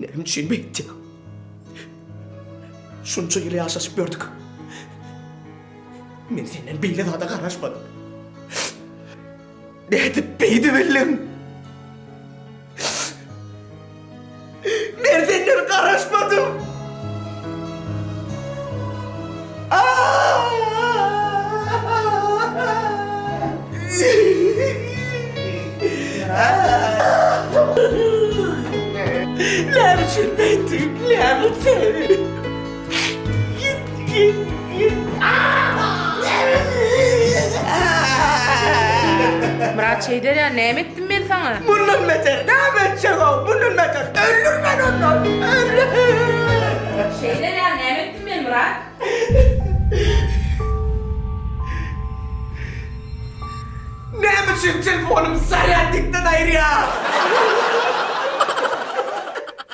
Benim için bitti. Şunca yılı yaşaşıp gördük. Ben seninle bir daha da karışmadım. Ne edip beydi bildim. Ben seninle karışmadım. Ne biçim beydim, ne biçim. Git. Myrat şey der ya, näme etdim ben sana? Bunun meter, ne edecek o? Bunun meter, ölür ben ondan, ölür. Şey der ya, näme etdim ben Myrat? Ne biçim telefonum sarı dikten ayrı ya?